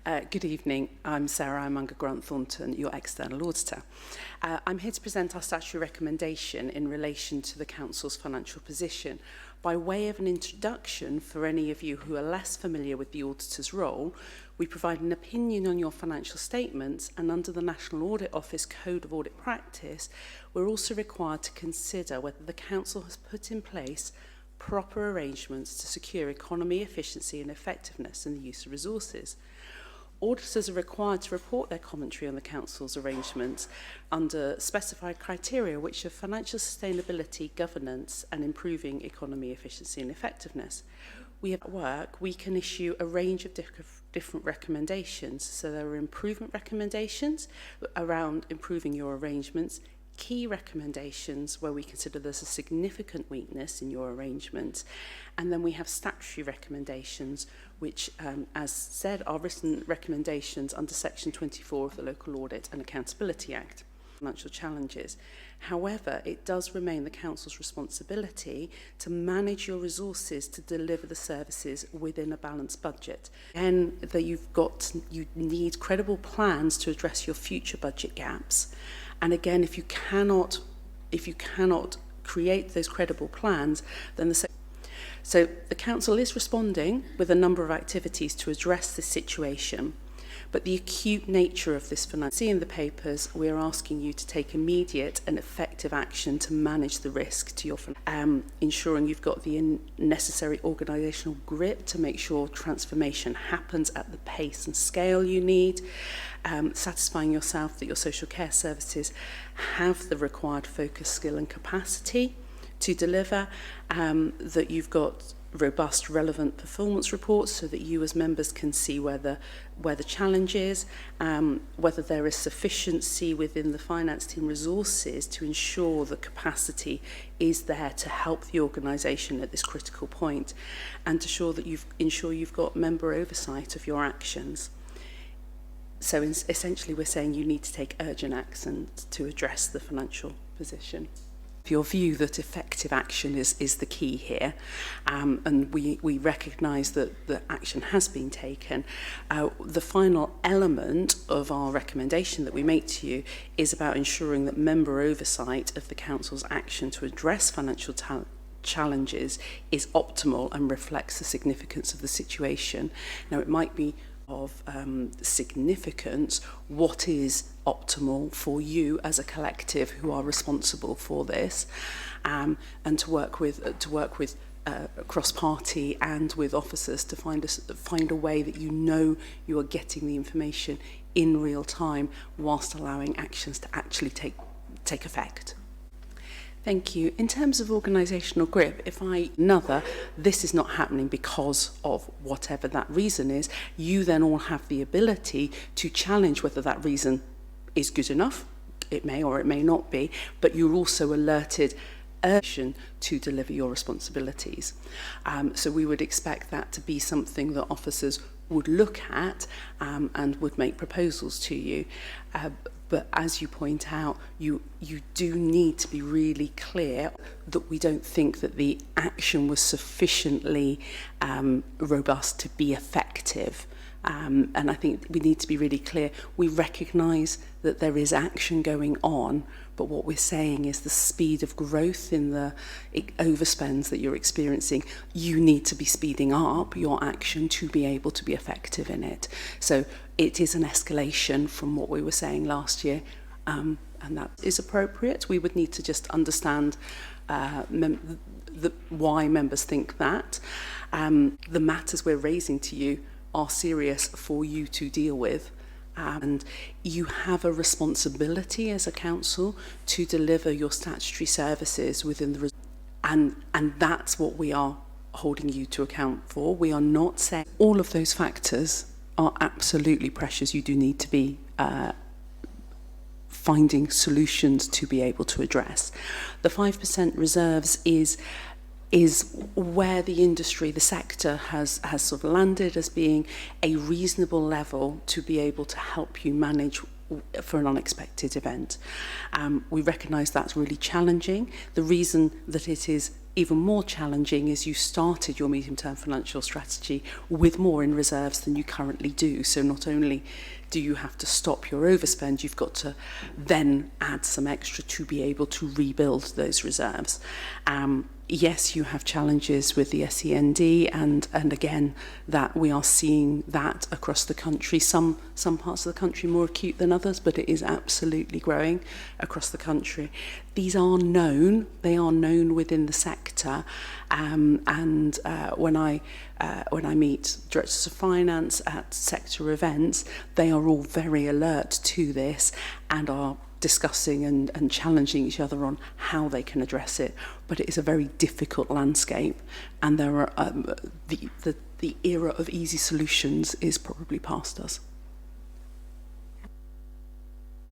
Good evening. I'm Sarah Imunga Grant Thornton, your external auditor. I'm here to present our statutory recommendation in relation to the Council's financial position. By way of an introduction, for any of you who are less familiar with the auditor's role, we provide an opinion on your financial statements, and under the National Audit Office Code of Audit Practice, we're also required to consider whether the Council has put in place proper arrangements to secure economy, efficiency and effectiveness in the use of resources. Auditors are required to report their commentary on the Council's arrangements under specified criteria which are financial sustainability, governance and improving economy, efficiency and effectiveness. At work, we can issue a range of different recommendations. So there are improvement recommendations around improving your arrangements, key recommendations where we consider there's a significant weakness in your arrangements, and then we have statutory recommendations which, as said, are written recommendations under Section 24 of the Local Audit and Accountability Act. Financial challenges. However, it does remain the Council's responsibility to manage your resources to deliver the services within a balanced budget. And that you need credible plans to address your future budget gaps. And again, if you cannot create those credible plans, then so the Council is responding with a number of activities to address this situation. But the acute nature of this finance, see in the papers, we are asking you to take immediate and effective action to manage the risk to your ensuring you've got the necessary organisational grip to make sure transformation happens at the pace and scale you need, satisfying yourself that your social care services have the required focus, skill and capacity to deliver, that you've got robust, relevant performance reports so that you as members can see where the challenge is, whether there is sufficiency within the finance team resources to ensure that capacity is there to help the organisation at this critical point, and to ensure you've got member oversight of your actions. So essentially we're saying you need to take urgent action to address the financial position. Your view that effective action is the key here, and we recognise that the action has been taken. The final element of our recommendation that we make to you is about ensuring that member oversight of the Council's action to address financial challenges is optimal and reflects the significance of the situation. Now, it might be of significance what is optimal for you as a collective who are responsible for this, and to work with cross-party and with officers to find a way that you are getting the information in real time whilst allowing actions to actually take effect. Thank you. In terms of organisational grip, this is not happening because of whatever that reason is, you then all have the ability to challenge whether that reason is good enough. It may or it may not be, but you're also alerted to deliver your responsibilities. So we would expect that to be something that officers would look at and would make proposals to you. But as you point out, you do need to be really clear that we don't think that the action was sufficiently robust to be effective. And I think we need to be really clear. We recognise that there is action going on, but what we're saying is the speed of growth in the overspends that you're experiencing, you need to be speeding up your action to be able to be effective in it. So it is an escalation from what we were saying last year, and that is appropriate. We would need to just understand why members think that. The matters we're raising to you are serious for you to deal with, and you have a responsibility as a council to deliver your statutory services within the and that's what we are holding you to account for. We are not saying all of those factors are absolutely precious. You do need to be finding solutions to be able to address. The 5% reserves is where the industry, the sector has sort of landed as being a reasonable level to be able to help you manage for an unexpected event. We recognise that's really challenging. The reason that it is even more challenging is you started your medium-term financial strategy with more in reserves than you currently do. So not only do you have to stop your overspend, you've got to then add some extra to be able to rebuild those reserves. Yes, you have challenges with the SEND, and again, that we are seeing that across the country. Some parts of the country more acute than others, but it is absolutely growing across the country. These are known; they are known within the sector, and when I meet directors of finance at sector events, they are all very alert to this and are discussing and challenging each other on how they can address it. But it is a very difficult landscape, and there are the era of easy solutions is probably past us.